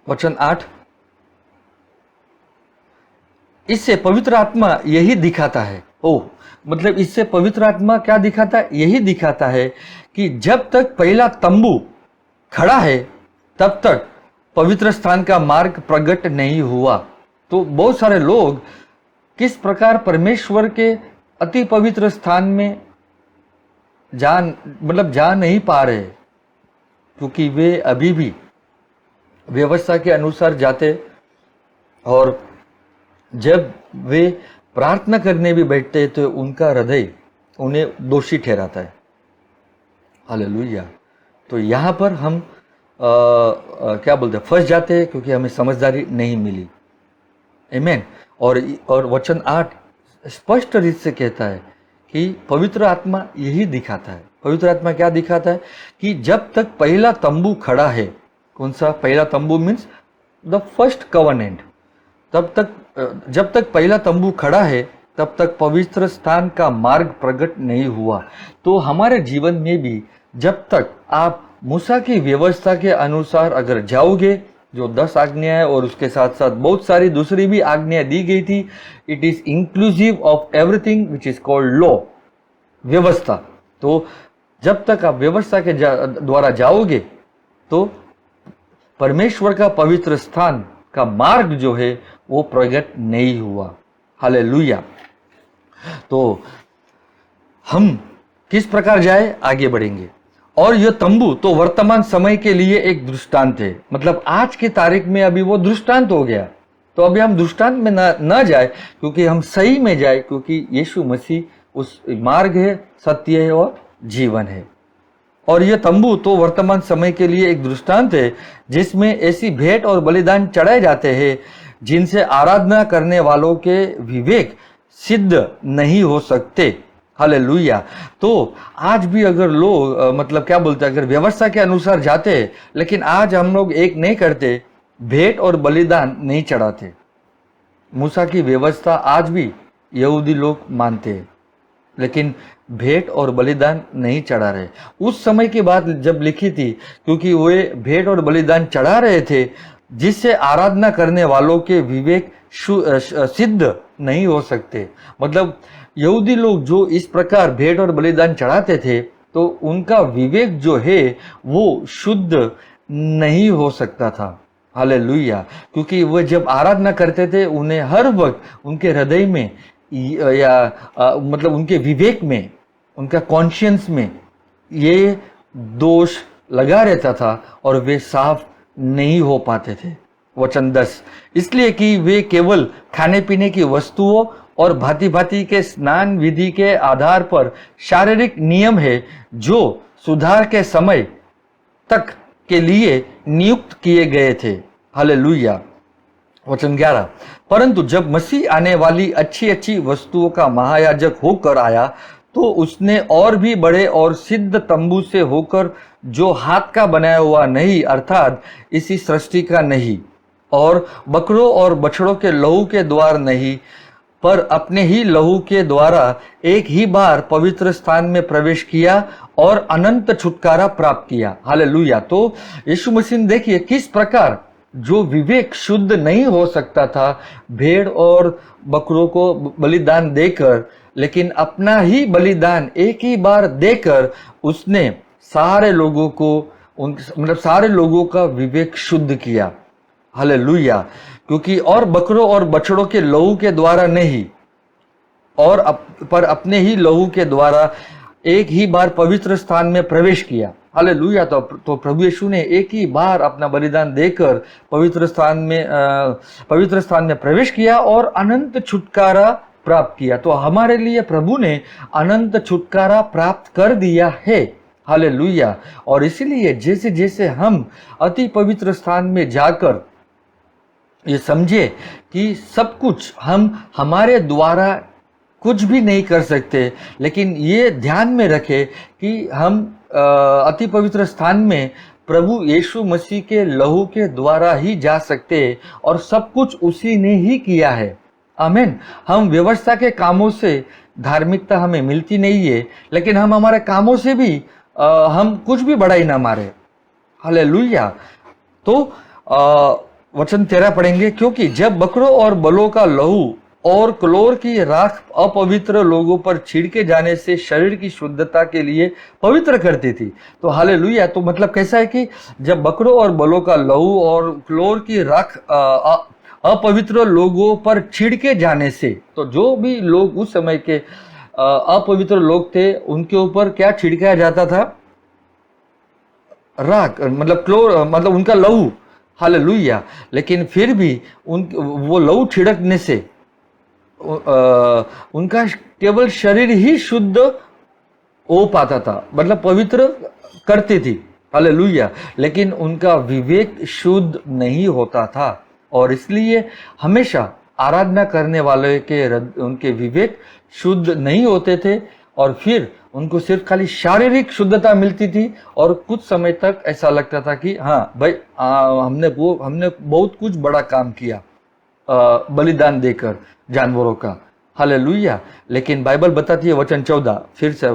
वचन 8, इससे पवित्र आत्मा यही दिखाता है, मतलब इससे पवित्र आत्मा क्या दिखाता है? यही दिखाता है कि जब तक पहला तंबू खड़ा है तब तक पवित्र स्थान का मार्ग प्रकट नहीं हुआ। तो बहुत सारे लोग किस प्रकार परमेश्वर के अति पवित्र स्थान में जा नहीं पा रहे, क्योंकि वे अभी भी व्यवस्था के अनुसार जाते, और जब वे प्रार्थना करने भी बैठते तो उनका हृदय उन्हें दोषी ठहराता है। हालेलुया। तो यहाँ पर हम क्या बोलते हैं, फंस जाते हैं, क्योंकि हमें समझदारी नहीं मिली। आमीन। और वचन 8 स्पष्ट रीत से कहता है कि पवित्र आत्मा यही दिखाता है। पवित्र आत्मा क्या दिखाता है? कि जब तक पहला तंबू खड़ा है, कौन सा पहला तंबू? Means the first covenant. जब तक पहला तंबू खड़ा है तब तक पवित्र स्थान का मार्ग प्रकट नहीं हुआ। तो हमारे जीवन में भी जब तक आप मूसा की व्यवस्था के अनुसार अगर जाओगे, जो 10 आज्ञा है और उसके साथ साथ बहुत सारी दूसरी भी आज्ञा दी गई थी, it is inclusive of everything which is called law, व्यवस्था। तो जब तक आप व्यवस्था के द्वारा जाओगे तो परमेश्वर का पवित्र स्थान का मार्ग जो है वो प्रकट नहीं हुआ। हालेलुया। तो हम किस प्रकार जाए, आगे बढ़ेंगे। और यह तंबू तो वर्तमान समय के लिए एक दृष्टांत है, मतलब आज की तारीख में अभी वो दृष्टांत हो गया। तो अभी हम दृष्टांत में न जाए, क्योंकि हम सही में जाए, क्योंकि यीशु मसीह उस मार्ग है, सत्य है और जीवन है। और यह तंबू तो वर्तमान समय के लिए एक दृष्टांत है, जिसमें ऐसी भेंट और बलिदान चढ़ाए जाते हैं जिनसे आराधना करने वालों के विवेक सिद्ध नहीं हो सकते। हालेलुया। तो आज भी अगर लोग मतलब क्या बोलते हैं, अगर व्यवस्था के अनुसार जाते, लेकिन आज हम लोग एक नहीं करते, भेंट और बलिदान नहीं चढ़ाते। मूसा की व्यवस्था आज भी यहूदी लोग मानते हैं, लेकिन भेंट और बलिदान नहीं चढ़ा रहे। उस समय की बात जब लिखी थी, क्योंकि वे भेंट और बलिदान चढ़ा रहे थे जिससे आराधना करने वालों के विवेक सिद्ध नहीं हो सकते। मतलब यहूदी लोग जो इस प्रकार भेंट और बलिदान चढ़ाते थे, तो उनका विवेक जो है वो शुद्ध नहीं हो सकता था। हालेलुया। क्योंकि वो जब आराधना करते थे, उन्हें हर वक्त उनके हृदय में मतलब उनके विवेक में, उनका कॉन्शियंस में ये दोष लगा रहता था और वे साफ नहीं हो पाते थे। वचन 10, इसलिए कि वे केवल खाने पीने की वस्तुओं और भांति भांति के स्नान विधि के आधार पर शारीरिक नियम है जो सुधार के समय तक के लिए नियुक्त किए गए थे। हालेलुया। वचन 11, परंतु जब मसीह आने वाली अच्छी अच्छी वस्तुओं का महायाजक होकर आया, तो उसने और भी बड़े और सिद्ध तंबू से होकर, जो हाथ का बनाया हुआ नहीं, अर्थात इसी सृष्टि का नहीं, और बकरों और बछड़ों के लहू के द्वार नहीं, पर अपने ही लहू के द्वारा एक ही बार पवित्र स्थान में प्रवेश किया और अनंत छुटकारा प्राप्त किया। हालेलुया। तो यीशु मसीह ने देखिए किस प्रकार जो विवेक शुद्ध नहीं हो सकता था भेड़ और बकरों को बलिदान देकर, लेकिन अपना ही बलिदान एक ही बार देकर उसने सारे लोगों को मतलब सारे लोगों का विवेक शुद्ध किया। हालेलुया। क्योंकि और बकरों और बछड़ों के लहू के द्वारा नहीं, और पर अपने ही लहू के द्वारा एक ही बार पवित्र स्थान में प्रवेश किया। हालेलुया। तो प्रभु यीशु ने एक ही बार अपना बलिदान देकर पवित्र स्थान में प्रवेश किया और अनंत छुटकारा प्राप्त किया। तो हमारे लिए प्रभु ने अनंत छुटकारा प्राप्त कर दिया है। हालेलुया। और इसीलिए जैसे जैसे हम अति पवित्र स्थान में जाकर ये समझे कि सब कुछ हम हमारे द्वारा कुछ भी नहीं कर सकते, लेकिन ये ध्यान में रखें कि हम अति पवित्र स्थान में प्रभु यीशु मसीह के लहू के द्वारा ही जा सकते हैं, और सब कुछ उसी ने ही किया है। आमीन। हम व्यवस्था के कामों से धार्मिकता हमें मिलती नहीं है, लेकिन हम हमारे कामों से भी हम कुछ भी बढ़ाई ना मारे। हालेलुया। तो वचन 13 पढ़ेंगे, क्योंकि जब बकरों और बलों का लहू और क्लोर की राख अपवित्र लोगों पर छिड़के जाने से शरीर की शुद्धता के लिए पवित्र करती थी। तो हालेलुया। तो मतलब कैसा है कि जब बकरों और बलों का लहू और क्लोर की राख अपवित्र लोगों पर छिड़के जाने से, तो जो भी लोग उस समय के अपवित्र लोग थे उनके ऊपर क्या छिड़काया जाता था? राख, मतलब क्लोर, मतलब उनका लहू। हालेलुया। लेकिन फिर भी वो लहू छिड़कने से उनका केवल शरीर ही शुद्ध हो पाता था, मतलब पवित्र करती थी। हालेलुया। लेकिन उनका विवेक शुद्ध नहीं होता था, और इसलिए हमेशा आराधना करने वाले के उनके विवेक शुद्ध नहीं होते थे, और फिर उनको सिर्फ खाली शारीरिक शुद्धता मिलती थी, और कुछ समय तक ऐसा लगता था कि हाँ भाई, हमने बहुत कुछ बड़ा काम किया बलिदान देकर जानवरों का। हालेलुया। लेकिन बाइबल बताती है वचन 14, फिर से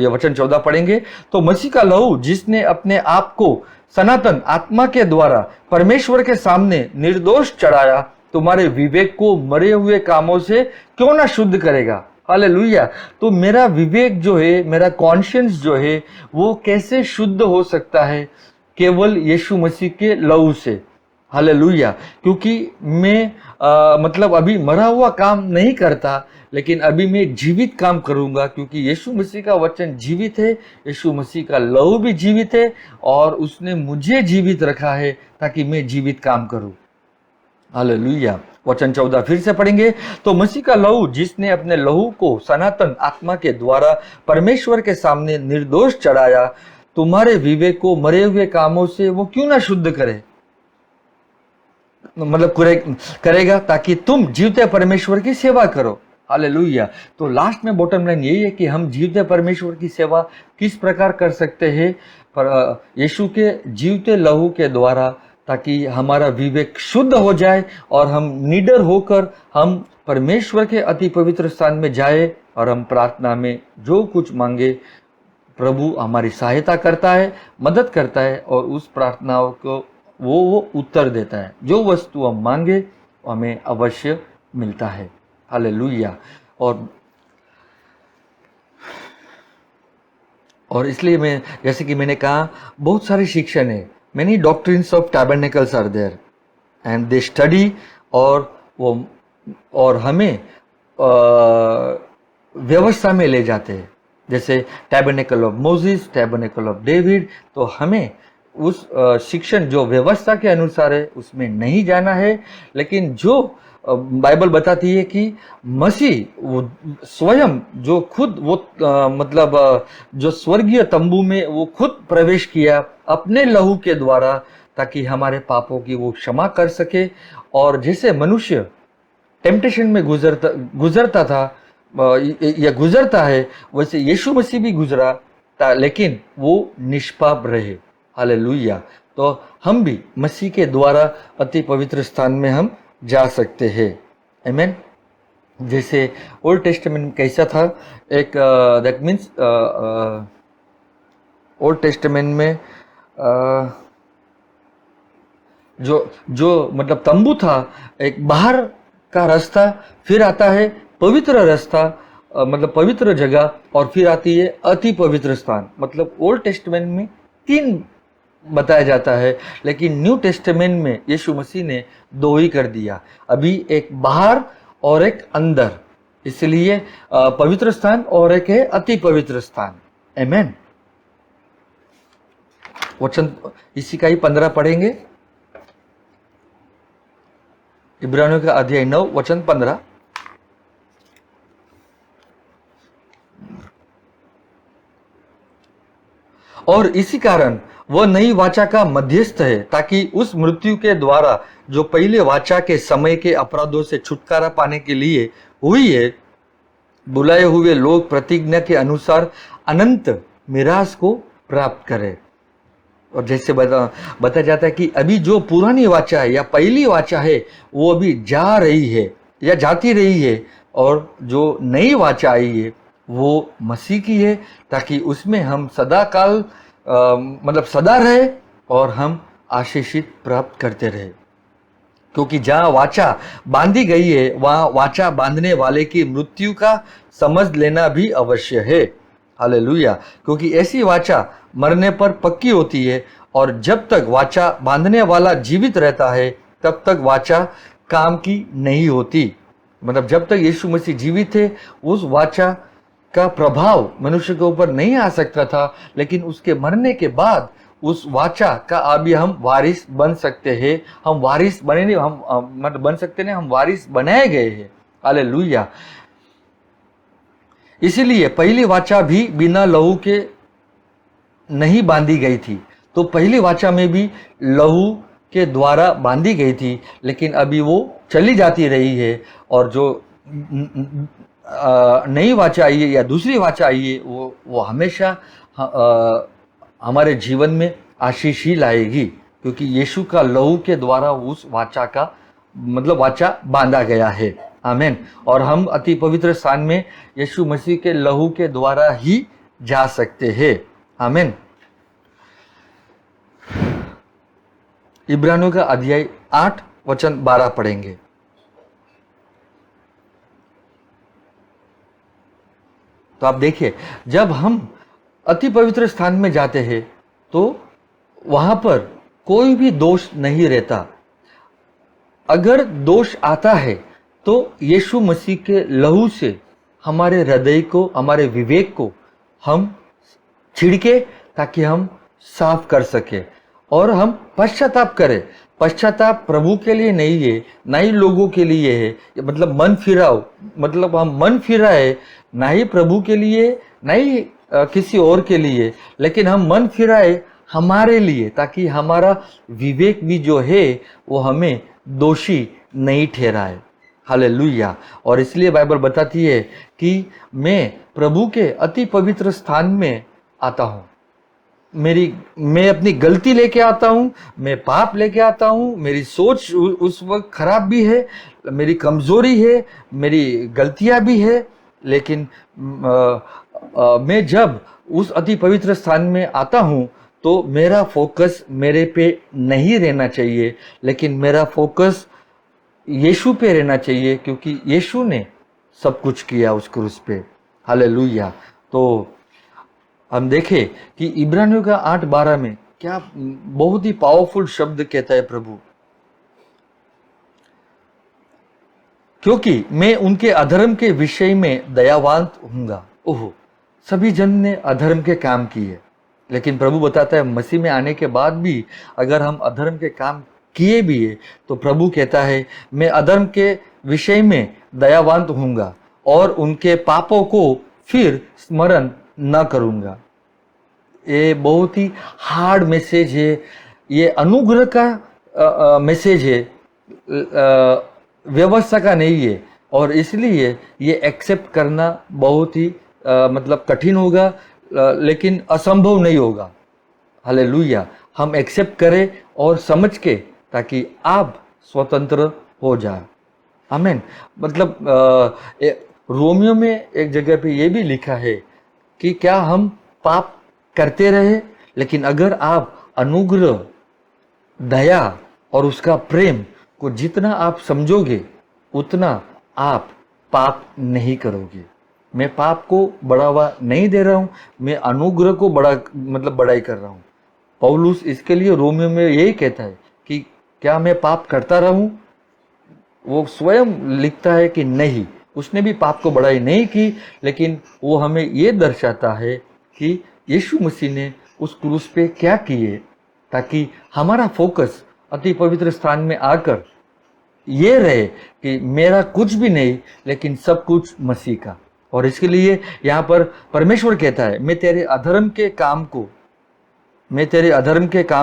ये वचन 14 पढ़ेंगे, तो मसीह का लहू जिसने अपने आप को सनातन आत्मा के द्वारा परमेश्वर के सामने निर्दोष चढ़ाया, तुम्हारे विवेक को मरे हुए कामों से क्यों ना शुद्ध करेगा। हालेलुया। तो मेरा विवेक जो है, मेरा कॉन्शियंस जो है, वो कैसे शुद्ध हो सकता है? केवल यीशु मसीह के लहू से। हालेलुया। क्योंकि मैं मतलब अभी मरा हुआ काम नहीं करता, लेकिन अभी मैं जीवित काम करूंगा, क्योंकि यीशु मसीह का वचन जीवित है, यीशु मसीह का लहू भी जीवित है, और उसने मुझे जीवित रखा है ताकि मैं जीवित काम करूं। हालेलुया। वचन 14 फिर से पढ़ेंगे, तो मसीह का लहू जिसने अपने लहू को सनातन आत्मा के द्वारा परमेश्वर के सामने निर्दोष चढ़ाया, तुम्हारे विवेक को मरे हुए कामों से वो क्यों ना शुद्ध करे, मतलब करेगा, ताकि तुम जीवते परमेश्वर की सेवा करो। हालेलुया। तो लास्ट में बॉटम लाइन यही है कि हम जीवते परमेश्वर की सेवा किस प्रकार कर सकते हैं? पर यीशु के जीवते लहू के द्वारा, ताकि हमारा विवेक शुद्ध हो जाए और हम निडर होकर हम परमेश्वर के अति पवित्र स्थान में जाए, और हम प्रार्थना में जो कुछ मांगे प्रभु हमारी सहायता करता है, मदद करता है, और उस प्रार्थनाओं को वो उत्तर देता है। जो वस्तु हम मांगे हमें अवश्य मिलता है। हालेलुया। और इसलिए मैं, जैसे कि मैंने कहा, बहुत सारे शिक्षण है, many doctrines of tabernacles are there and they study, और हमें व्यवस्था में ले जाते हैं, जैसे tabernacle of Moses, tabernacle of David. तो हमें उस शिक्षण जो व्यवस्था के अनुसार है उसमें नहीं जाना है, लेकिन जो बाइबल बताती है कि मसीह वो स्वयं जो खुद वो मतलब जो स्वर्गीय तंबू में वो खुद प्रवेश किया अपने लहू के द्वारा, ताकि हमारे पापों की वो क्षमा कर सके। और जैसे मनुष्य टेम्पटेशन में गुजरता था या गुजरता है, वैसे यीशु मसीह भी गुजरा था, लेकिन वो निष्पाप रहे। हालेलुया। तो हम भी मसीह के द्वारा अति पवित्र स्थान में हम जा सकते हैं। आमीन। जैसे ओल्ड टेस्टामेंट में कैसा था, एक दैट मीन्स ओल्ड टेस्टामेंट में जो मतलब तंबू था, एक बाहर का रास्ता, फिर आता है पवित्र रास्ता, मतलब पवित्र जगह, और फिर आती है अति पवित्र स्थान। मतलब ओल्ड टेस्टामेंट में 3 बताया जाता है, लेकिन न्यू टेस्टामेंट में यीशु मसीह ने 2 ही कर दिया, अभी एक बाहर और एक अंदर। इसलिए पवित्र स्थान और एक है अति पवित्र स्थान। आमीन। वचन इसी का ही 15 पढ़ेंगे, इब्रानियों का अध्याय 9 वचन 15। और इसी कारण वह नई वाचा का मध्यस्थ है, ताकि उस मृत्यु के द्वारा जो पहले वाचा के समय के अपराधों से छुटकारा पाने के लिए हुई है, बुलाए हुए लोग प्रतिज्ञा के अनुसार अनंत मिरास को प्राप्त करें। और जैसे बताया जाता है कि अभी जो पुरानी वाचा है या पहली वाचा है वो अभी जा रही है या जाती रही है, और जो नई वाचा आई है वो मसीह की है, ताकि उसमें हम सदा काल मतलब सदा रहे और हम आशीषित प्राप्त करते रहे। क्योंकि जहाँ वाचा बांधी गई है वहाँ वाचा बांधने वाले की मृत्यु का समझ लेना भी अवश्य है। हालेलुया। क्योंकि ऐसी वाचा मरने पर पक्की होती है, और जब तक वाचा बांधने वाला जीवित रहता है तब तक वाचा काम की नहीं होती। मतलब जब तक यीशु मसीह जीवित थे उस वाचा का प्रभाव मनुष्य के ऊपर नहीं आ सकता था, लेकिन उसके मरने के बाद उस वाचा का अभी हम वारिस बन सकते हैं। हम वारिस बने नहीं, हम मतलब बन सकते नहीं, हम वारिस बनाए गए हैं। हालेलुया। इसीलिए पहली वाचा भी बिना लहू के नहीं बांधी गई थी। तो पहली वाचा में भी लहू के द्वारा बांधी गई थी, लेकिन अभी वो चली जाती रही है, और जो नई वाचा आई है या दूसरी वाचा आई है वो हमेशा हमारे जीवन में आशीष ही लाएगी, क्योंकि यीशु का लहू के द्वारा उस वाचा का मतलब वाचा बांधा गया है। आमीन। और हम अति पवित्र स्थान में यीशु मसीह के लहू के द्वारा ही जा सकते हैं। आमीन। इब्रानियों का अध्याय 8 वचन 12 पढ़ेंगे। तो आप देखिए, जब हम अति पवित्र स्थान में जाते हैं तो वहां पर कोई भी दोष नहीं रहता। अगर दोष आता है तो यीशु मसीह के लहू से हमारे हृदय को, हमारे विवेक को हम छिड़के, ताकि हम साफ कर सके और हम पश्चाताप करें। पश्चाताप प्रभु के लिए नहीं है, ना ही लोगों के लिए है। मतलब मन फिराओ, मतलब हम मन फिराए, ना ही प्रभु के लिए, ना ही किसी और के लिए, लेकिन हम मन फिराए हमारे लिए, ताकि हमारा विवेक भी जो है वो हमें दोषी नहीं ठहराए। हालेलुया। और इसलिए बाइबल बताती है कि मैं प्रभु के अति पवित्र स्थान में आता हूँ। मैं अपनी गलती लेके आता हूँ, मैं पाप लेके आता हूँ, मेरी सोच उस वक्त खराब भी है, मेरी कमजोरी है, मेरी गलतियाँ भी है, लेकिन मैं जब उस अति पवित्र स्थान में आता हूँ तो मेरा फोकस मेरे पे नहीं रहना चाहिए, लेकिन मेरा फोकस यीशु पे रहना चाहिए, क्योंकि यीशु ने सब कुछ किया उस क्रूस पे। हालेलुया। तो हम देखें कि इब्रानियों का 8:12 में क्या बहुत ही पावरफुल शब्द कहता है प्रभु, क्योंकि मैं उनके अधर्म के विषय में दयावान हूँगा। ओहो, सभी जन ने अधर्म के काम किए, लेकिन प्रभु बताता है मसीह में आने के बाद भी अगर हम अधर्म के काम किए भी है तो प्रभु कहता है मैं अधर्म के विषय में दयावान हूँगा और उनके पापों को फिर स्मरण न करूँगा। ये बहुत ही हार्ड मैसेज है, ये अनुग्रह का मैसेज है, व्यवस्था का नहीं है, और इसलिए ये एक्सेप्ट करना बहुत ही मतलब कठिन होगा, लेकिन असंभव नहीं होगा। हालेलुया। हम एक्सेप्ट करें और समझ के, ताकि आप स्वतंत्र हो जाए। आमीन। मतलब रोमियो में एक जगह पे ये भी लिखा है कि क्या हम पाप करते रहे, लेकिन अगर आप अनुग्रह, दया और उसका प्रेम को जितना आप समझोगे उतना आप पाप नहीं करोगे। मैं पाप को बढ़ावा नहीं दे रहा हूँ, मैं अनुग्रह को बढ़ाई कर रहा हूँ। पौलुस इसके लिए रोमियो में यही कहता है कि क्या मैं पाप करता रहूं? वो स्वयं लिखता है कि नहीं, उसने भी पाप को बढ़ाई नहीं की, लेकिन वो हमें ये दर्शाता है कि यीशु मसीह ने उस क्रूस पे क्या किए, ताकि हमारा फोकस अति पवित्र स्थान में आकर ये रहे कि मेरा कुछ भी नहीं, लेकिन सब कुछ मसीह का। और इसके लिए यहाँ पर परमेश्वर कहता है मैं तेरे अधर्म के काम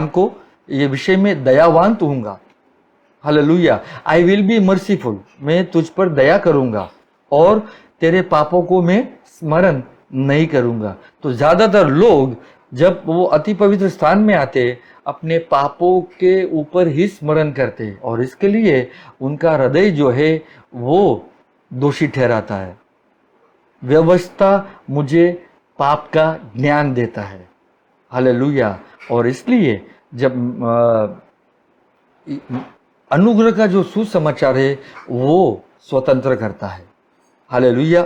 को ये विषय में दयावान हूँगा। Hallelujah. I will be merciful, मैं तुझ पर दया करूँगा और तेरे पापों को मैं स्मरण नहीं करूँगा। तो ज़्यादातर लोग जब वो अति पवित्र स्थान में आते अपने पापों के ऊपर ही स्मरण करते, और इसके लिए उनका हृदय जो है वो दोषी ठहराता है। व्यवस्था मुझे पाप का ज्ञान देता है। हालेलुया। और इसलिए जब अनुग्रह का जो सुसमाचार है वो स्वतंत्र करता है। हालेलुया।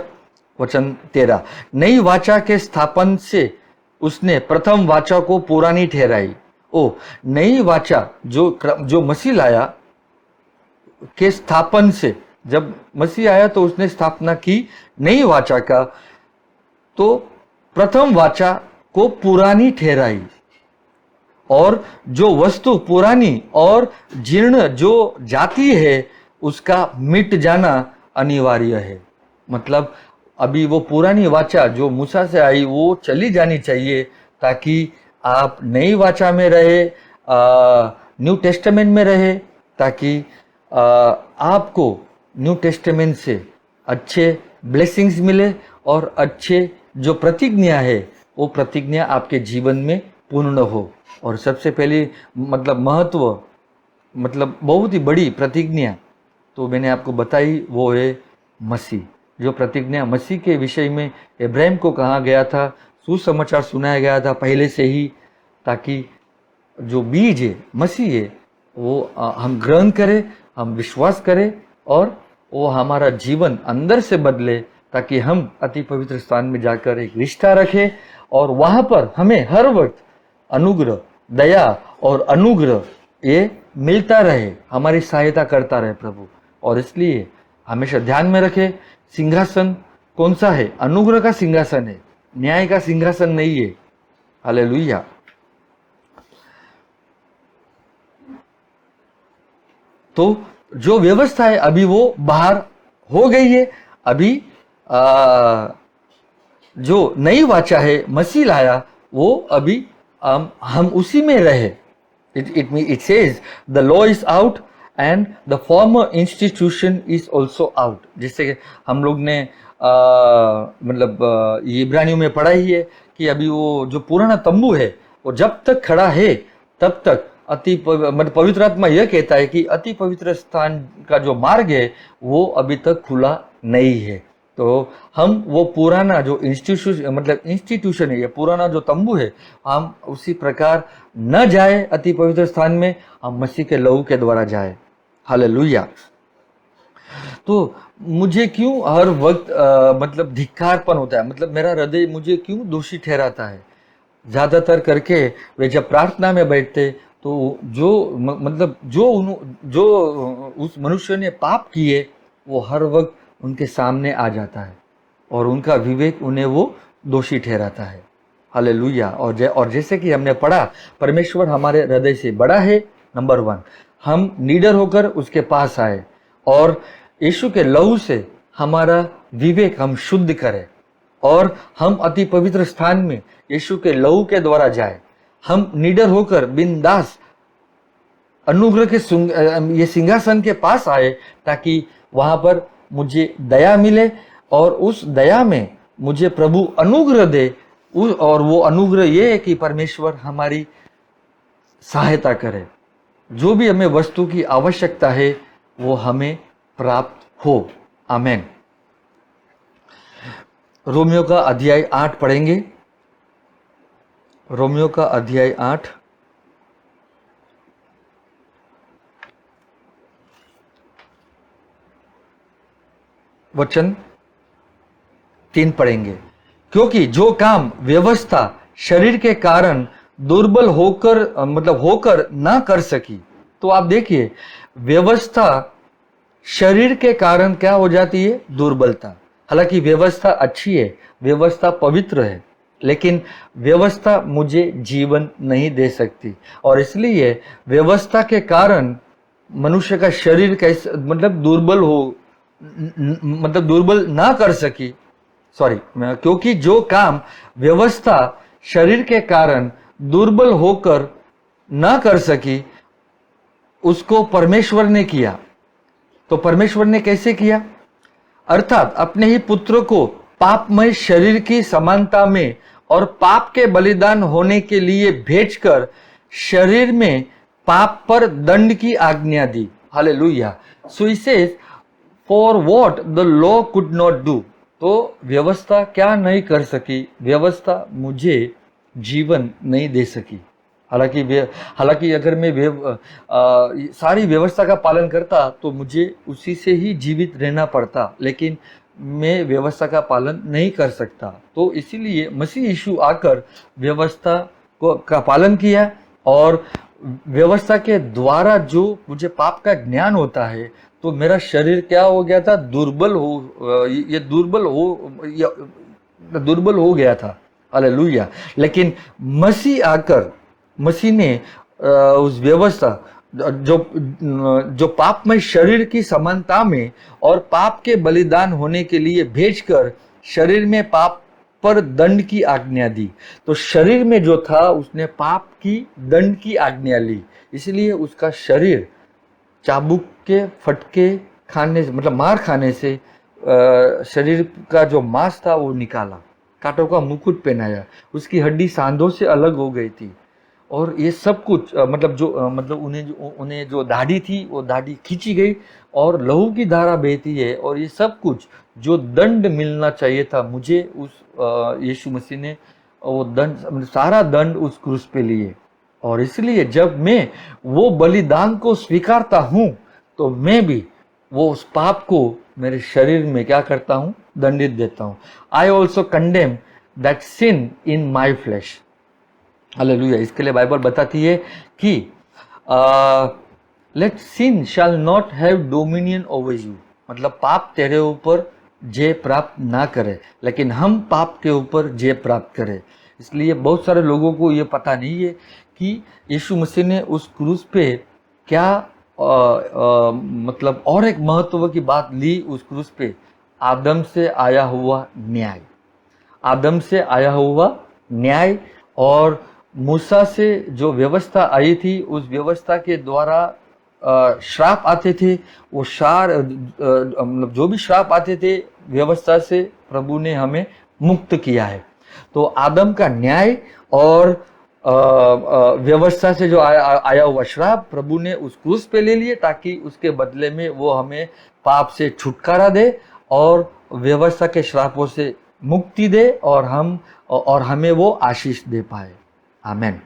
वचन 13, नई वाचा के स्थापन से उसने प्रथम वाचा को पुरानी ठहराई। ओ, नई वाचा जो मसीह लाया के स्थापन से, जब मसीह आया तो उसने स्थापना की नई वाचा का, तो प्रथम वाचा को पुरानी ठहराई, और जो वस्तु पुरानी और जीर्ण जो जाती है उसका मिट जाना अनिवार्य है। मतलब अभी वो पुरानी वाचा जो मूसा से आई वो चली जानी चाहिए, ताकि आप नई वाचा में रहे, न्यू टेस्टामेंट में रहे, ताकि आपको न्यू टेस्टामेंट से अच्छे ब्लेसिंग्स मिले और अच्छे जो प्रतिज्ञा है वो प्रतिज्ञा आपके जीवन में पूर्ण हो। और सबसे पहली महत्व बहुत ही बड़ी प्रतिज्ञा तो मैंने आपको बताई, वो है मसीह। जो प्रतिज्ञा मसीह के विषय में इब्राहिम को कहा गया था, सुसमाचार सुनाया गया था पहले से ही, ताकि जो बीज है मसीह है वो हम ग्रहण करें, हम विश्वास करें और वो हमारा जीवन अंदर से बदले, ताकि हम अति पवित्र स्थान में जाकर एक रिश्ता रखें और वहाँ पर हमें हर वक्त अनुग्रह, दया और अनुग्रह ये मिलता रहे, हमारी सहायता करता रहे प्रभु। और इसलिए हमेशा ध्यान में रखें, सिंहासन कौन सा है? अनुग्रह का सिंहासन है, न्याय का सिंहासन नहीं है। हालेलुया। तो जो व्यवस्था है अभी वो बाहर हो गई है। अभी जो नई वाचा है मसीह लाया वो अभी हम उसी में रहे। It says the law is out and the former institution is also out. जिससे हम लोग ने ये इब्रानियों में पढ़ा ही है कि अभी वो जो पुराना तंबू है वो जब तक खड़ा है तब तक पवित्र आत्मा यह कहता है कि अति पवित्र स्थान का जो मार्ग है वो अभी तक खुला नहीं है। तो हम वो पुराना जो इंस्टीट्यूशन है, या पुराना जो तंबू है, हम उसी प्रकार न जाए अति पवित्र स्थान में, हम मसीह के लहू के द्वारा जाए। हालेलुया। तो मुझे क्यों हर वक्त धिक्कारपन होता है, मेरा हृदय मुझे क्यों दोषी ठहराता है? ज्यादातर करके वे जब प्रार्थना में बैठते तो जो उस मनुष्य ने पाप किए वो हर वक्त उनके सामने आ जाता है और उनका विवेक उन्हें वो दोषी ठहराता है। हालेलुया। और जैसे कि हमने पढ़ा, परमेश्वर हमारे हृदय से बड़ा है। नंबर 1, हम निडर होकर उसके पास आए और यीशु के लहू से हमारा विवेक हम शुद्ध करें और हम अति पवित्र स्थान में यीशु के लहू के द्वारा जाए। हम निडर होकर बिंदास अनुग्रह के ये सिंहासन के पास आए, ताकि वहां पर मुझे दया मिले और उस दया में मुझे प्रभु अनुग्रह दे। और वो अनुग्रह ये है कि परमेश्वर हमारी सहायता करे, जो भी हमें वस्तु की आवश्यकता है वो हमें प्राप्त हो। आमेन। रोमियो का अध्याय 8 पढ़ेंगे। रोमियो का अध्याय 8 वचन 3 पढ़ेंगे। क्योंकि जो काम व्यवस्था शरीर के कारण दुर्बल होकर ना कर सकी। तो आप देखिए, व्यवस्था शरीर के कारण क्या हो जाती है? दुर्बलता। हालांकि व्यवस्था अच्छी है, व्यवस्था पवित्र है, लेकिन व्यवस्था मुझे जीवन नहीं दे सकती। और इसलिए व्यवस्था के कारण मनुष्य का शरीर कैसे दुर्बल ना कर सकी। क्योंकि जो काम व्यवस्था शरीर के कारण दुर्बल होकर ना कर सकी उसको परमेश्वर ने किया। तो परमेश्वर ने कैसे किया? अर्थात अपने ही पुत्र को पापमय शरीर की समानता में और पाप के बलिदान होने के लिए भेजकर शरीर में पाप पर दंड की आज्ञा दी। Hallelujah. So he says, for what the law could not do. तो व्यवस्था क्या नहीं कर सकी? व्यवस्था मुझे जीवन नहीं दे सकी। हालांकि अगर मैं सारी व्यवस्था का पालन करता तो मुझे उसी से ही जीवित रहना पड़ता, लेकिन मैं व्यवस्था का पालन नहीं कर सकता। तो इसीलिए मसीह यीशु आकर व्यवस्था का पालन किया, और व्यवस्था के द्वारा जो मुझे पाप का ज्ञान होता है, तो मेरा शरीर क्या हो गया था, दुर्बल हो गया था। हालेलुया। लेकिन मसीह ने उस व्यवस्था जो पापमय शरीर की समानता में और पाप के बलिदान होने के लिए भेजकर शरीर में पाप पर दंड की आज्ञा दी। तो शरीर में जो था उसने पाप की दंड की आज्ञा ली, इसलिए उसका शरीर चाबुक के फटके खाने से, मतलब मार खाने से शरीर का जो मांस था वो निकाला, कांटों का मुकुट पहनाया, उसकी हड्डी सांधों से अलग हो गई थी। और ये सब कुछ उन्हें जो दाढ़ी थी वो दाढ़ी खींची गई और लहू की धारा बहती है, और ये सब कुछ जो दंड मिलना चाहिए था मुझे, उस यीशु मसीह ने वो दंड, सारा दंड उस क्रूस पे लिए। और इसलिए जब मैं वो बलिदान को स्वीकारता हूँ तो मैं भी वो उस पाप को मेरे शरीर में क्या करता हूँ, दंडित देता हूँ। I also condemn that sin in my flesh. Hallelujah. इसके लिए बाइबल बताती है कि let sin shall not have dominion over you, मतलब पाप तेरे ऊपर जय प्राप्त ना करे, लेकिन हम पाप के ऊपर जय प्राप्त करें। इसलिए बहुत सारे लोगों को ये पता नहीं है कि यीशु मसीह ने उस क्रूस पे क्या मतलब और एक महत्व की बात ली उस क्रूस पे, आदम से आया हुआ न्याय। आदम से आया हुआ न्याय और मूसा से जो व्यवस्था आई थी, उस व्यवस्था के द्वारा श्राप आते थे, वो मतलब जो भी श्राप आते थे व्यवस्था से प्रभु ने हमें मुक्त किया है। तो आदम का न्याय और व्यवस्था से जो आया हुआ श्राप प्रभु ने उस क्रूस पे ले लिए, ताकि उसके बदले में वो हमें पाप से छुटकारा दे और व्यवस्था के श्रापों से मुक्ति दे, और हमें वो आशीष दे पाए। आमेन।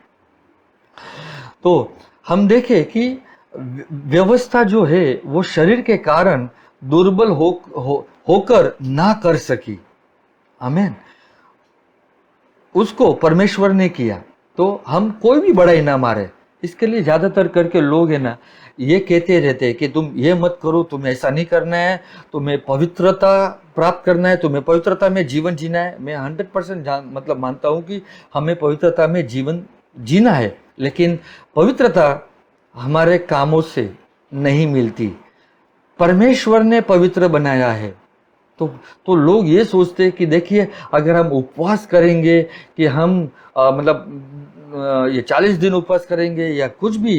तो हम देखें कि व्यवस्था जो है वो शरीर के कारण दुर्बल होकर ना कर सकी। आमेन। उसको परमेश्वर ने किया, तो हम कोई भी बड़ाई ना मारे। इसके लिए ज्यादातर करके लोग है ना, ये कहते रहते हैं कि तुम ये मत करो, तुम्हें ऐसा नहीं करना है, तुम्हें पवित्रता प्राप्त करना है, तुम्हें पवित्रता में जीवन जीना है। मैं 100% मतलब मानता हूँ कि हमें पवित्रता में जीवन जीना है, लेकिन पवित्रता हमारे कामों से नहीं मिलती। परमेश्वर ने पवित्र बनाया है। तो लोग ये सोचते हैं कि देखिए, अगर हम उपवास करेंगे कि हम ये 40 दिन उपवास करेंगे या कुछ भी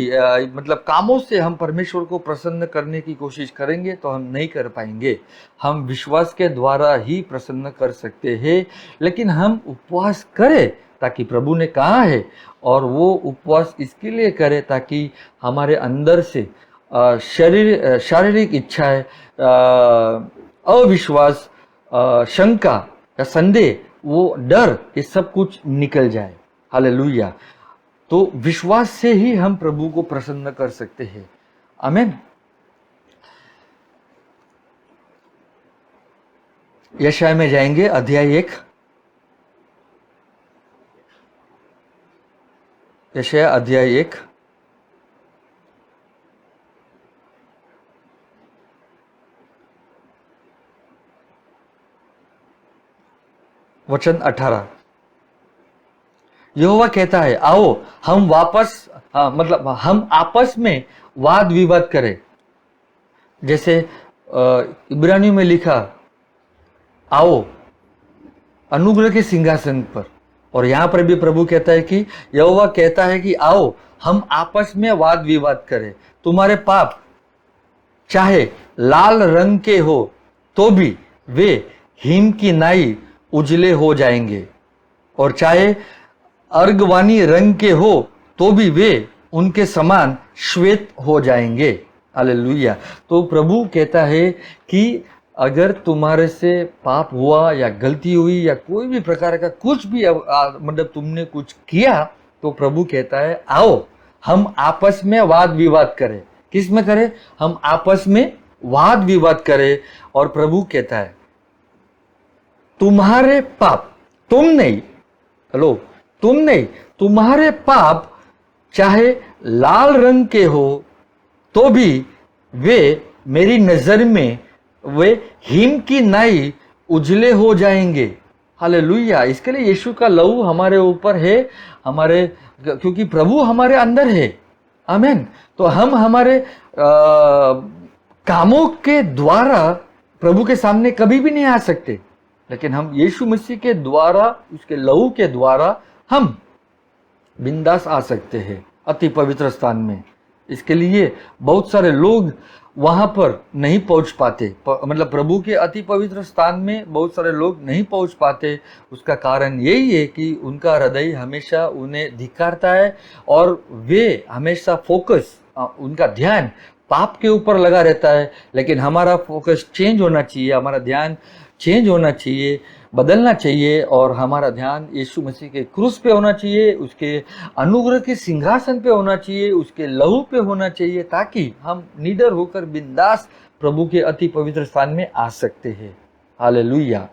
मतलब कामों से हम परमेश्वर को प्रसन्न करने की कोशिश करेंगे तो हम नहीं कर पाएंगे। हम विश्वास के द्वारा ही प्रसन्न कर सकते हैं, लेकिन हम उपवास करें ताकि प्रभु ने कहा है, और वो उपवास इसके लिए करें ताकि हमारे अंदर से शारीरिक इच्छाएं, अविश्वास, शंका या संदेह, वो डर, ये सब कुछ निकल जाए। हालेलुया। तो विश्वास से ही हम प्रभु को प्रसन्न कर सकते हैं। आमीन। यशाया में जाएंगे, अध्याय 1, यशाया अध्याय 1 वचन 18। यहोवा कहता है, आओ हम हम आपस में वाद विवाद करें। जैसे इब्रानियों में लिखा, आओ अनुग्रह के सिंहासन पर, और यहां पर भी प्रभु कहता है कि यहोवा कहता है कि आओ हम आपस में वाद विवाद करें। तुम्हारे पाप चाहे लाल रंग के हो तो भी वे हिम की नाई उजले हो जाएंगे, और चाहे अर्गवानी रंग के हो तो भी वे उनके समान श्वेत हो जाएंगे। हालेलुया। तो प्रभु कहता है कि अगर तुम्हारे से पाप हुआ या गलती हुई या कोई भी प्रकार का कुछ भी मतलब तुमने कुछ किया, तो प्रभु कहता है आओ हम आपस में वाद विवाद करें। किस में करें? हम आपस में वाद विवाद करें। और प्रभु कहता है तुम्हारे पाप, तुम नहीं, हेलो, तुम नहीं, तुम्हारे पाप चाहे लाल रंग के हो तो भी वे मेरी नजर में वे हिम की नाई उजले हो जाएंगे। हालेलुया। इसके लिए यीशु का लहू हमारे ऊपर है, हमारे, क्योंकि प्रभु हमारे अंदर है। आमीन। तो हम हमारे कामों के द्वारा प्रभु के सामने कभी भी नहीं आ सकते, लेकिन हम यीशु मसीह के द्वारा, उसके लहू के द्वारा हम बिंदास आ सकते हैं अति पवित्र स्थान में। इसके लिए बहुत सारे लोग वहां पर नहीं पहुंच पाते, मतलब प्रभु के अति पवित्र स्थान में बहुत सारे लोग नहीं पहुंच पाते। उसका कारण यही है कि उनका हृदय हमेशा उन्हें धिक्कारता है और वे हमेशा फोकस, उनका ध्यान पाप के ऊपर लगा रहता है। लेकिन हमारा फोकस चेंज होना चाहिए, हमारा ध्यान चेंज होना चाहिए, बदलना चाहिए और हमारा ध्यान यीशु मसीह के क्रूस पे होना चाहिए, उसके अनुग्रह के सिंहासन पे होना चाहिए, उसके लहू पे होना चाहिए, ताकि हम निडर होकर बिंदास प्रभु के अति पवित्र स्थान में आ सकते हैं। हालेलुया।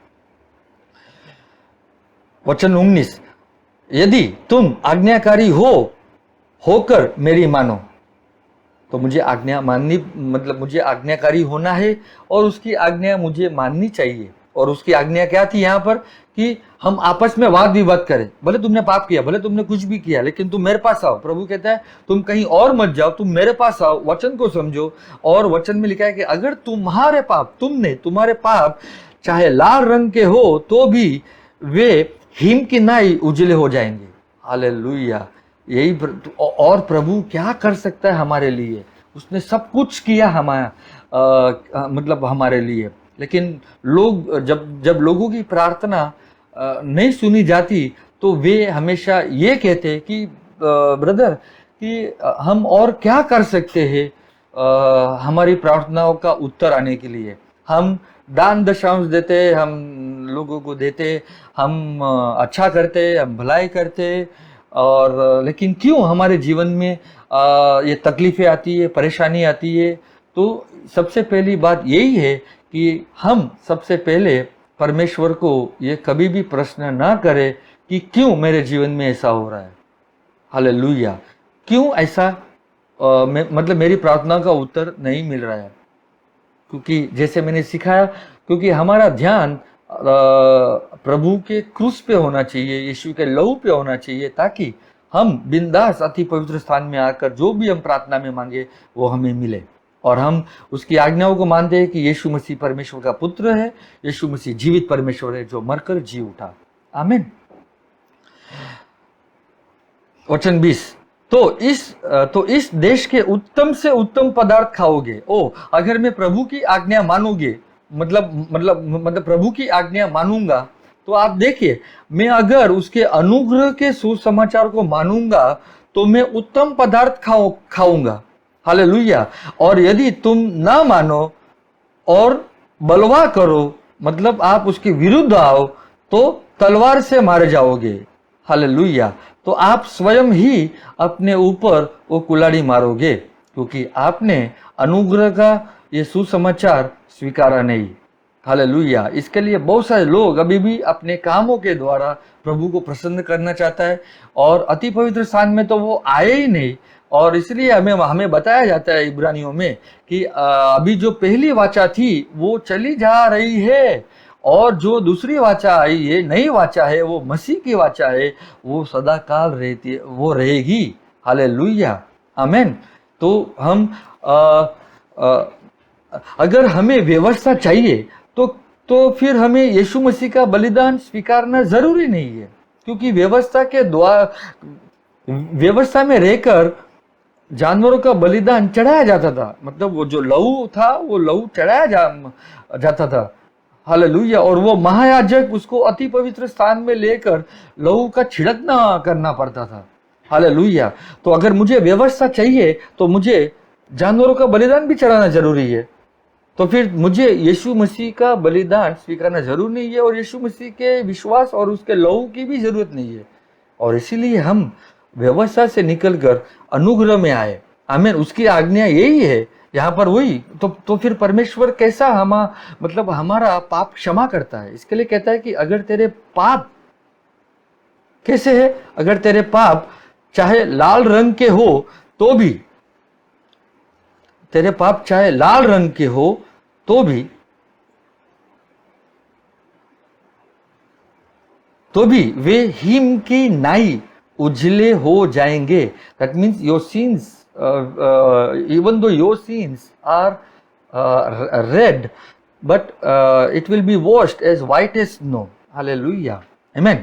वचन 19, यदि तुम आज्ञाकारी होकर मेरी मानो, तो मुझे आज्ञा माननी, मतलब मुझे आज्ञाकारी होना है और उसकी आज्ञा मुझे माननी चाहिए। और उसकी आज्ञा क्या थी यहाँ पर? कि हम आपस में वाद विवाद करें। भले तुमने पाप किया, भले तुमने कुछ भी किया, लेकिन तुम मेरे पास आओ। प्रभु कहता है तुम कहीं और मत जाओ, तुम मेरे पास आओ, वचन को समझो। और वचन में लिखा है कि अगर तुम्हारे पाप, तुम्हारे पाप चाहे लाल रंग के हो तो भी वे हिम की नाई उजले हो जाएंगे। हालेलुया। यही और प्रभु क्या कर सकता है हमारे लिए? उसने सब कुछ किया हमारा, मतलब हमारे लिए। लेकिन लोग, जब लोगों की प्रार्थना नहीं सुनी जाती तो वे हमेशा ये कहते कि ब्रदर कि हम और क्या कर सकते हैं हमारी प्रार्थनाओं का उत्तर आने के लिए। हम दान दशांश देते, हम लोगों को देते, हम अच्छा करते, हम भलाई करते, और लेकिन क्यों हमारे जीवन में ये तकलीफें आती है, परेशानी आती है? तो सबसे पहली बात यही है कि हम सबसे पहले परमेश्वर को ये कभी भी प्रश्न ना करें कि क्यों मेरे जीवन में ऐसा हो रहा है। हालेलुया। क्यों ऐसा, मतलब मेरी प्रार्थना का उत्तर नहीं मिल रहा है? क्योंकि जैसे मैंने सिखाया, क्योंकि हमारा ध्यान प्रभु के क्रूस पे होना चाहिए, यीशु के लहू पे होना चाहिए, ताकि हम बिंदास अति पवित्र स्थान में आकर जो भी हम प्रार्थना में मांगे वो हमें मिले। और हम उसकी आज्ञाओं को मानते हैं कि यीशु मसीह परमेश्वर का पुत्र है, यीशु मसीह जीवित परमेश्वर है जो मरकर जी उठा। आमीन। वचन 20, तो इस देश के उत्तम से उत्तम पदार्थ खाओगे। अगर मैं प्रभु की आज्ञा मानोगे, मतलब प्रभु की आज्ञा मानूंगा, तो आप देखिए, मैं अगर उसके अनुग्रह के सुसमाचार को मानूंगा तो मैं उत्तम पदार्थ खाऊंगा। हालेलुया। और यदि तुम ना मानो और बलवा करो, मतलब आप उसके विरुद्ध आओ, तो तलवार से मारे जाओगे। हालेलुया। तो आप स्वयं ही अपने ऊपर वो कुल्हाड़ी मारोगे, क्योंकि आपने अनुग्रह का ये सुसमाचार स्वीकारा नहीं। हालेलुया। इसके लिए बहुत सारे लोग अभी भी अपने कामों के द्वारा प्रभु को प्रसन्न करना चाहता है, और अति पवित्र स्थान में तो वो आए ही नहीं। और इसलिए हमें बताया जाता है इब्रानियों में कि अभी जो पहली वाचा थी वो चली जा रही है, और जो दूसरी वाचा आई है, नई वाचा है, वो मसीह की वाचा है, वो सदा काल रहती है, वो रहेगी। हालेलुया। आमीन। तो हम अगर हमें व्यवस्था चाहिए तो फिर हमें यीशु मसीह का बलिदान स्वीकारना जरूरी नहीं है, क्योंकि व्यवस्था के द्वारा, व्यवस्था में रहकर जानवरों का बलिदान चढ़ाया जाता था। मतलब वो जो लहू था वो लहू चढ़ाया जाता था। हालेलुया। और वो महायाजक उसको अति पवित्र स्थान में लेकर लहू का छिड़कना करना पड़ता था। हालेलुया। तो अगर मुझे व्यवस्था चाहिए तो मुझे जानवरों का बलिदान भी चढ़ाना जरूरी है, तो फिर मुझे यीशु मसीह का बलिदान स्वीकारना जरूरी नहीं है, और यीशु मसीह के विश्वास और उसके लहू की भी जरूरत नहीं है। और इसीलिए हम व्यवस्था से निकलकर अनुग्रह में आए। आमीन। उसकी आज्ञा यही है यहाँ पर, वही तो फिर परमेश्वर कैसा मतलब हमारा पाप क्षमा करता है। इसके लिए कहता है कि अगर तेरे पाप कैसे है, अगर तेरे पाप चाहे लाल रंग के हो तो भी, तेरे पाप चाहे लाल रंग के हो तो भी वे हिम की नाई उजले हो जाएंगे। That means your scenes, even though your sins are red, but it will be washed as white as snow. Hallelujah. Amen.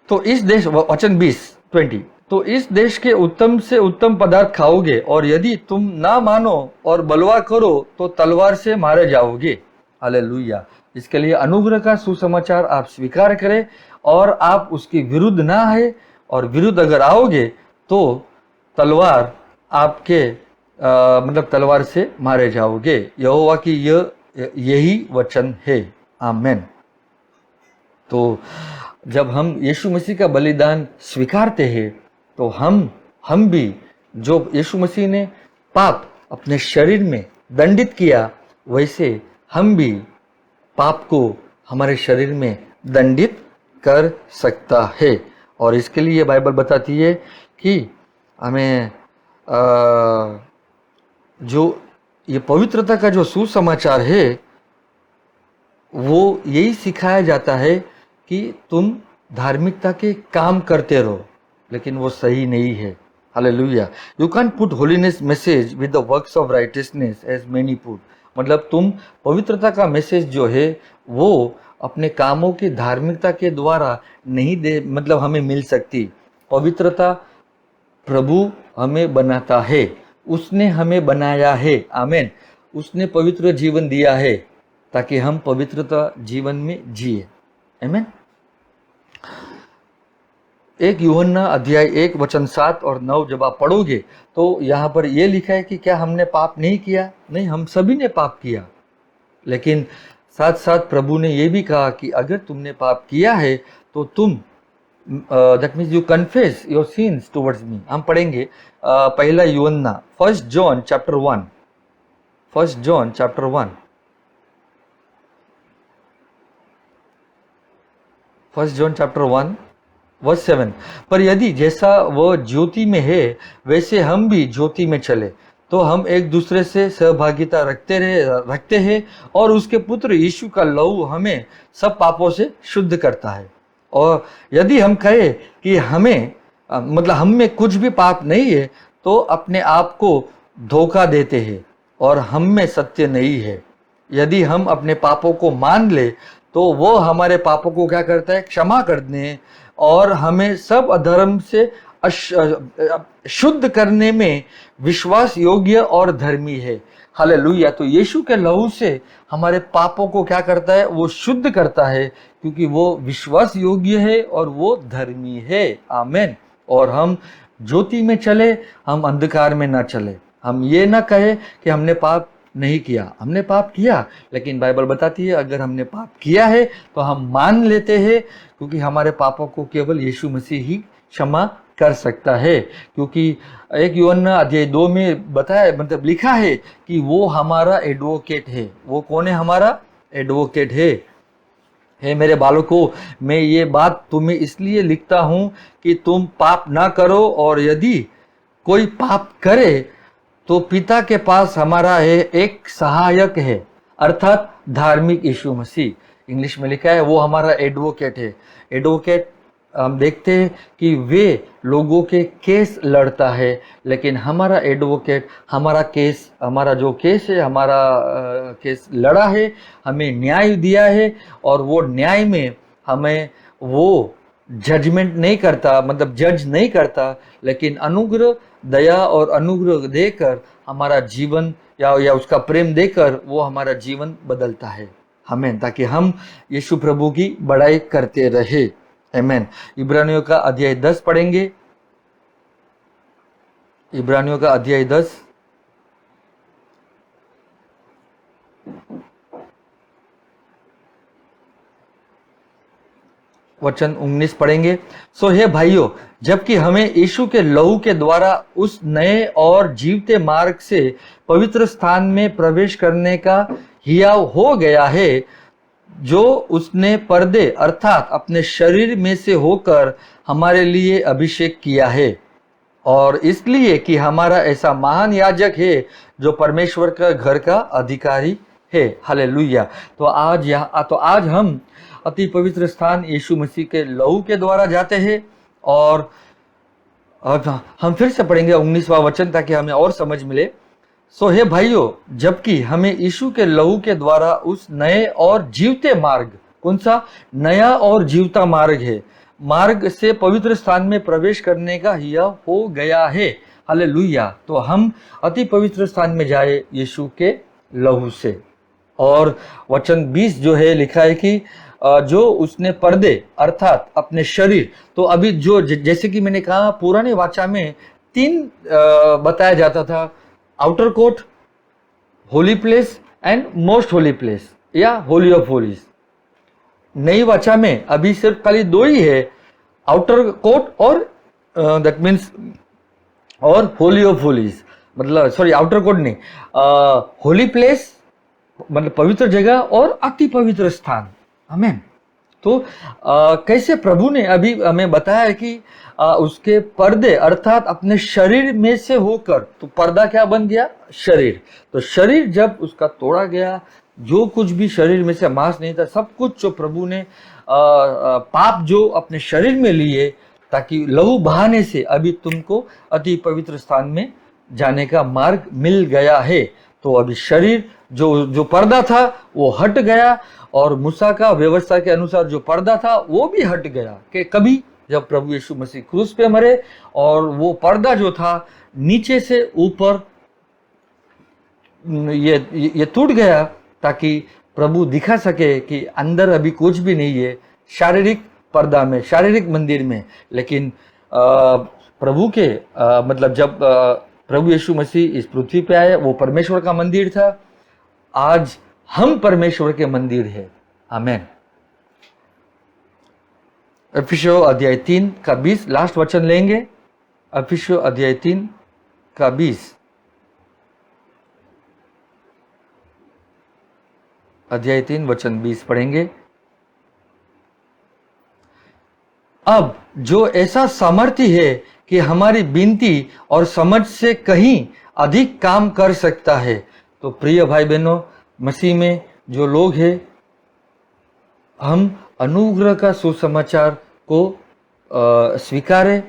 तो इस देश, वचन 20 तो इस देश के उत्तम से उत्तम पदार्थ खाओगे, और यदि तुम ना मानो और बलवा करो तो तलवार से मारे जाओगे। हालेलुया। इसके लिए अनुग्रह का सुसमाचार आप स्वीकार करें और आप उसके विरुद्ध ना है, और विरुद्ध अगर आओगे तो तलवार आपके मतलब तलवार से मारे जाओगे। यहोवा की यही वचन है। आमेन। तो जब हम यीशु मसीह का बलिदान स्वीकारते हैं तो हम भी, जो यीशु मसीह ने पाप अपने शरीर में दंडित किया, वैसे हम भी पाप को हमारे शरीर में दंडित कर सकता है। और इसके लिए बाइबल बताती है कि हमें जो ये पवित्रता का जो सुसमाचार है, वो यही सिखाया जाता है कि तुम धार्मिकता के काम करते रहो, लेकिन वो सही नहीं है। Hallelujah. You can put holiness message with the works of righteousness as many put. मतलब तुम पवित्रता का मैसेज जो है वो अपने कामों की धार्मिकता के द्वारा नहीं दे, मतलब हमें मिल सकती। पवित्रता प्रभु हमें बनाता है, उसने हमें बनाया है। आमेन। उसने पवित्र जीवन दिया है ताकि हम पवित्रता जीवन में जिए। आमेन। 1 यूहन्ना अध्याय 1 वचन 7 और 9 जब आप पढ़ोगे तो यहाँ पर यह लिखा है कि क्या हमने पाप नहीं किया? नहीं, हम सभी ने पाप किया। लेकिन साथ साथ प्रभु ने यह भी कहा कि अगर तुमने पाप किया है तो तुम, that means you confess your sins towards me. हम पढ़ेंगे पहला यूहन्ना, 1 John chapter 1, 1 John chapter 1, 1 John chapter 1 verse 7। पर यदि जैसा वह ज्योति में है वैसे हम भी ज्योति में चले तो हम एक दूसरे से सहभागिता रखते हैं, और उसके पुत्र यीशु का लहू हमें सब पापों से शुद्ध करता है। और यदि हम कहें कि मतलब हम में कुछ भी पाप नहीं है तो अपने आप को धोखा देते हैं और हम में सत्य नहीं है। यदि हम अपने पापों को मान ले तो वो हमारे पापों को क्या करता है? क्षमा करने और हमें सब अधर्म से शुद्ध करने में विश्वास योग्य और धर्मी है। हालेलुया। तो यीशु के लहू से हमारे पापों को क्या करता है? वो शुद्ध करता है, क्योंकि वो विश्वास योग्य है और वो धर्मी है। आमेन। और हम ज्योति में चले, हम अंधकार में ना चले। हम ये ना कहे कि हमने पाप नहीं किया। हमने पाप किया, लेकिन बाइबल बताती है अगर हमने पाप किया है तो हम मान लेते हैं, क्योंकि हमारे पापों को केवल यीशु मसीह ही क्षमा कर सकता है। क्योंकि 1 यूहन्ना अध्याय 2 में बताया, मतलब लिखा है कि वो हमारा एडवोकेट है। वो कौन है? हमारा एडवोकेट है मेरे बालकों, मैं ये बात तुम्हें इसलिए लिखता हूँ कि तुम पाप ना करो, और यदि कोई पाप करे तो पिता के पास हमारा है एक सहायक है, अर्थात धार्मिक यीशु मसीह। इंग्लिश में लिखा है वो हमारा एडवोकेट है। एडवोकेट हम देखते हैं कि वे लोगों के केस लड़ता है, लेकिन हमारा एडवोकेट हमारा जो केस है, हमारा केस लड़ा है, हमें न्याय दिया है, और वो न्याय में हमें वो जजमेंट नहीं करता, मतलब जज नहीं करता, लेकिन अनुग्रह, दया और अनुग्रह देकर हमारा जीवन या उसका प्रेम देकर वो हमारा जीवन बदलता है हमें, ताकि हम यीशु प्रभु की बड़ाई करते रहे। आमेन। इब्रानियों का अध्याय 10 पढ़ेंगे। इब्रानियों का अध्याय 10 वचन 19 पढ़ेंगे। सो हे भाइयों, जबकि हमें यीशु के लहू के द्वारा उस नए और जीवते मार्ग से पवित्र स्थान में प्रवेश करने का हियाव हो गया है, जो उसने पर्दे अर्थात अपने शरीर में से होकर हमारे लिए अभिषेक किया है, और इसलिए कि हमारा ऐसा महान याजक है जो परमेश्वर का घर का अधिकारी है। हालेलुया। तो आज हम अति पवित्र स्थान यीशु मसीह के लहू के द्वारा जाते हैं। और हम फिर से पढ़ेंगे 19वां वचन ताकि हमें और समझ मिले। सो हे भाइयों, जबकि हमें यीशु के लहू के द्वारा उस नए और जीवते मार्ग, कौन सा नया और जीवता मार्ग है, मार्ग से पवित्र स्थान में प्रवेश करने का हियाव हो गया है। हालेलुया। तो हम अति पवित्र स्थान में जाए यीशु के लहू से। और वचन 20 जो है लिखा है कि जो उसने पर्दे अर्थात अपने शरीर, तो अभी जो जैसे कि मैंने कहा पुराने वाचा में 3 बताया जाता था, outer court, holy place and most holy place या होली ऑफ होलीज। नई वाचा में अभी सिर्फ खाली 2 ही है, आउटर कोर्ट और दैट मीन्स और होली ऑफ होलीज, मतलब सॉरी आउटर कोर्ट नहीं, होली प्लेस मतलब पवित्र जगह और अति पवित्र स्थान। आमीन। तो कैसे प्रभु ने अभी हमें बताया है कि उसके पर्दे अर्थात अपने शरीर में से होकर, तो पर्दा क्या बन गया? शरीर। तो शरीर जब उसका तोड़ा गया, जो कुछ भी शरीर में से मांस नहीं था, सब कुछ जो प्रभु ने पाप जो अपने शरीर में लिए, ताकि लहू बहाने से अभी तुमको अति पवित्र स्थान में जाने का मार्ग मिल गया है। तो अभी शरीर जो पर्दा था वो हट गया, और मूसा का व्यवस्था के अनुसार जो पर्दा था वो भी हट गया। कि कभी जब प्रभु यीशु मसीह क्रूस पे मरे और वो पर्दा जो था नीचे से ऊपर ये टूट गया, ताकि प्रभु दिखा सके कि अंदर अभी कुछ भी नहीं है शारीरिक पर्दा में, शारीरिक मंदिर में। लेकिन प्रभु के मतलब जब प्रभु यीशु मसीह इस पृथ्वी पे आए, वो परमेश्वर का मंदिर था। आज हम परमेश्वर के मंदिर है। आमेन। इफिसियों अध्याय 3 का 20 लास्ट वचन लेंगे। इफिसियों अध्याय 3 का 20, अध्याय 3 वचन 20 पढ़ेंगे। अब जो ऐसा सामर्थ्य है कि हमारी विनती और समझ से कहीं अधिक काम कर सकता है। तो प्रिय भाई बहनों, मसीह में जो लोग हैं, हम अनुग्रह का सुसमाचार को स्वीकारें।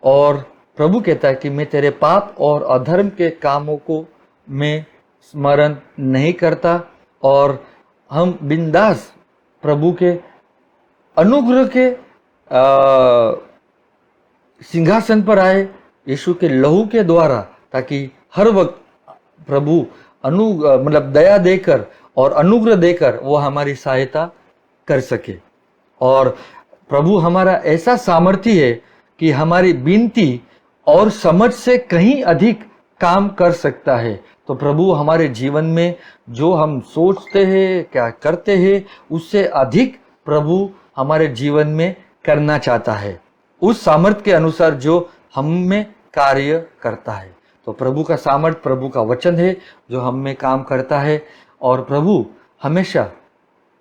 और प्रभु कहता है कि मैं तेरे पाप और अधर्म के कामों को मैं स्मरण नहीं करता, और हम बिंदास प्रभु के अनुग्रह के सिंहासन पर आए यीशु के लहू के द्वारा, ताकि हर वक्त प्रभु मतलब दया देकर और अनुग्रह देकर वो हमारी सहायता कर सके। और प्रभु हमारा ऐसा सामर्थ्य है कि हमारी विनती और समझ से कहीं अधिक काम कर सकता है। तो प्रभु हमारे जीवन में जो हम सोचते हैं, क्या करते हैं, उससे अधिक प्रभु हमारे जीवन में करना चाहता है, उस सामर्थ्य के अनुसार जो हम में कार्य करता है। तो प्रभु का सामर्थ्य प्रभु का वचन है जो हम में काम करता है। और प्रभु हमेशा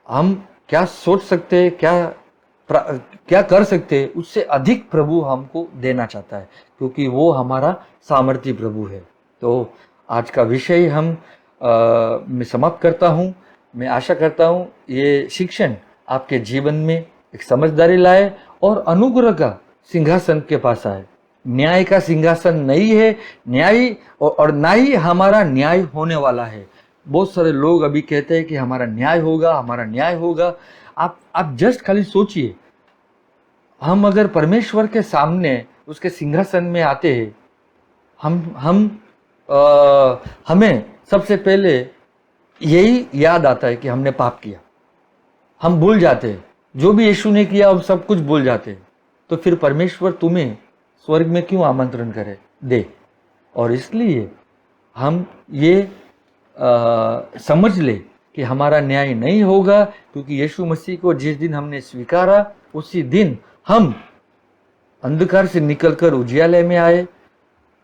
हम क्या सोच सकते हैं, क्या कर सकते हैं, उससे अधिक प्रभु हमको देना चाहता है, क्योंकि वो हमारा सामर्थ्य प्रभु है। तो आज का विषय मैं समाप्त करता हूँ। मैं आशा करता हूँ ये शिक्षण आपके जीवन में एक समझदारी लाए और अनुग्रह का सिंहासन के पास आए। न्याय का सिंहासन नहीं है, न्याय और ना ही हमारा न्याय होने वाला है। बहुत सारे लोग अभी कहते हैं कि हमारा न्याय होगा, हमारा न्याय होगा। आप जस्ट खाली सोचिए, हम अगर परमेश्वर के सामने उसके सिंहासन में आते हैं, हमें सबसे पहले यही याद आता है कि हमने पाप किया। हम भूल जाते हैं जो भी यीशु ने किया, हम सब कुछ भूल जाते हैं। तो फिर परमेश्वर तुम्हें स्वर्ग में क्यों आमंत्रण करे दे? और इसलिए हम ये समझ ले कि हमारा न्याय नहीं होगा, क्योंकि यीशु मसीह को जिस दिन हमने स्वीकारा उसी दिन हम अंधकार से निकलकर उजियाले में आए।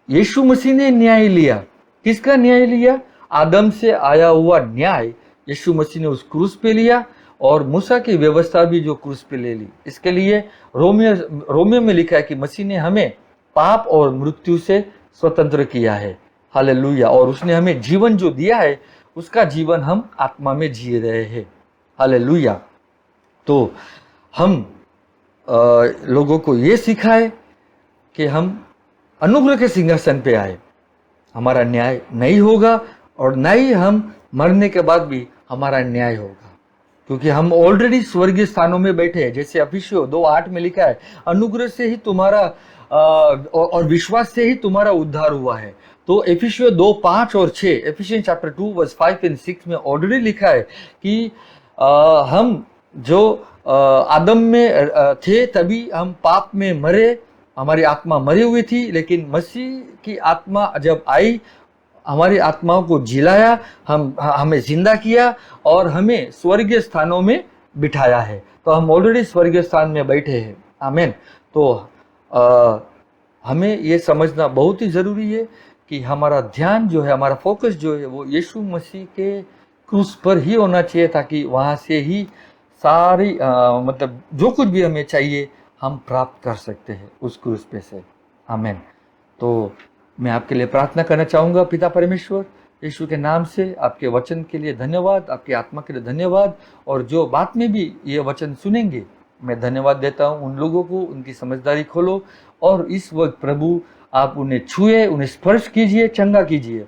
यीशु मसीह ने न्याय लिया। किसका न्याय लिया? आदम से आया हुआ न्याय यीशु मसीह ने उस क्रूस पे लिया, और मूसा की व्यवस्था भी जो क्रूस पे ले ली। इसके लिए रोमियो में लिखा है कि मसीह ने हमें पाप और मृत्यु से स्वतंत्र किया है। हालेलुया। और उसने हमें जीवन जो दिया है, उसका जीवन हम आत्मा में जी रहे हैं। हालेलुया। तो हम लोगों को ये सिखाए कि हम अनुग्रह के सिंहासन पे आए। हमारा न्याय नहीं होगा, और न ही हम मरने के बाद भी हमारा न्याय होगा, क्योंकि हम ऑलरेडी स्वर्गीय स्थानों में बैठे हैं। जैसे इफिसियों 2:8 में लिखा है, अनुग्रह से ही तुम्हारा और विश्वास से ही तुम्हारा उद्धार हुआ है। तो इफिसियों 2:5 और 6, एफिशियंस चैप्टर 2 वर्स 5 एंड 6 में ऑलरेडी लिखा है कि हम जो आदम में थे तभी हम पाप में मरे, हमारी आत्मा मरी हुई थी, लेकिन मसीह की आत्मा जब आई, हमारी आत्माओं को जिलाया, हमें जिंदा किया और हमें स्वर्गीय स्थानों में बिठाया है। तो हम ऑलरेडी स्वर्गीय स्थान में बैठे हैं। आमीन। तो हमें ये समझना बहुत ही ज़रूरी है कि हमारा ध्यान जो है, हमारा फोकस जो है, वो यीशु मसीह के क्रूस पर ही होना चाहिए, ताकि वहाँ से ही सारी मतलब जो कुछ भी हमें चाहिए हम प्राप्त कर सकते हैं उस क्रूस पे से। आमीन। तो मैं आपके लिए प्रार्थना करना चाहूँगा। पिता परमेश्वर, यीशु के नाम से आपके वचन के लिए धन्यवाद, आपकी आत्मा के लिए धन्यवाद, और जो बात में भी ये वचन सुनेंगे, मैं धन्यवाद देता हूँ उन लोगों को। उनकी समझदारी खोलो, और इस वक्त प्रभु आप उन्हें छुए, उन्हें स्पर्श कीजिए, चंगा कीजिए।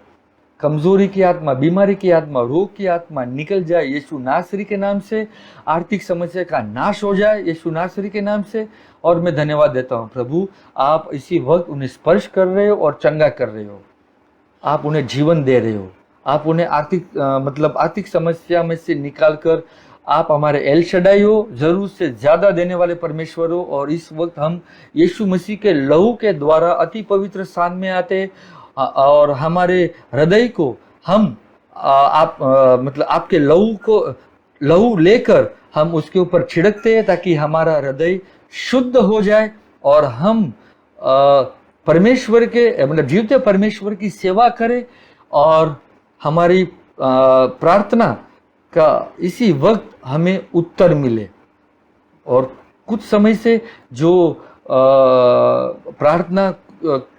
कमजोरी की आत्मा, बीमारी की आत्मा, रोग की आत्मा निकल जाए यीशु नासरी के नाम से। आर्थिक समस्या का नाश हो जाए यीशु नासरी के नाम से। और मैं धन्यवाद देता हूँ प्रभु, आप इसी वक्त उन्हें स्पर्श कर रहे हो और चंगा कर रहे हो। आप उन्हें जीवन दे रहे हो। आप उन्हें आर्थिक समस्या में से निकाल कर आप हमारे एल शडाई हो, जरूरत से ज़्यादा देने वाले परमेश्वर हो। और इस वक्त हम यीशु मसीह के लहू के द्वारा अति पवित्र स्थान में आते, और हमारे हृदय को हम आपके लहू लेकर हम उसके ऊपर छिड़कते हैं, ताकि हमारा हृदय शुद्ध हो जाए और हम परमेश्वर के जीवते परमेश्वर की सेवा करें, और हमारी प्रार्थना का इसी वक्त हमें उत्तर मिले। और कुछ समय से जो प्रार्थना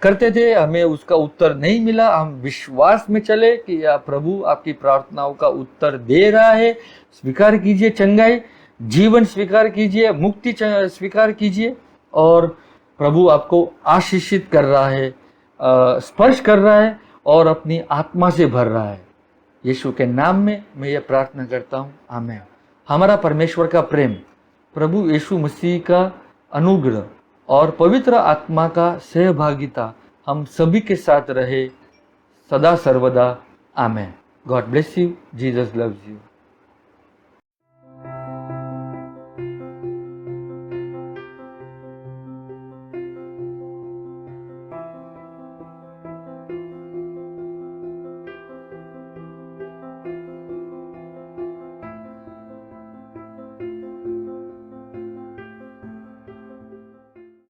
करते थे, हमें उसका उत्तर नहीं मिला, हम विश्वास में चले कि प्रभु आपकी प्रार्थनाओं का उत्तर दे रहा है। स्वीकार कीजिए चंगाई, जीवन स्वीकार कीजिए, मुक्ति स्वीकार कीजिए, और प्रभु आपको आशीषित कर रहा है, स्पर्श कर रहा है, और अपनी आत्मा से भर रहा है। यीशु के नाम में मैं ये प्रार्थना करता हूँ। आमीन। हमारा परमेश्वर का प्रेम, प्रभु यीशु मसीह का अनुग्रह और पवित्र आत्मा का सहभागिता हम सभी के साथ रहे सदा सर्वदा। आमीन। God bless you. Jesus loves you.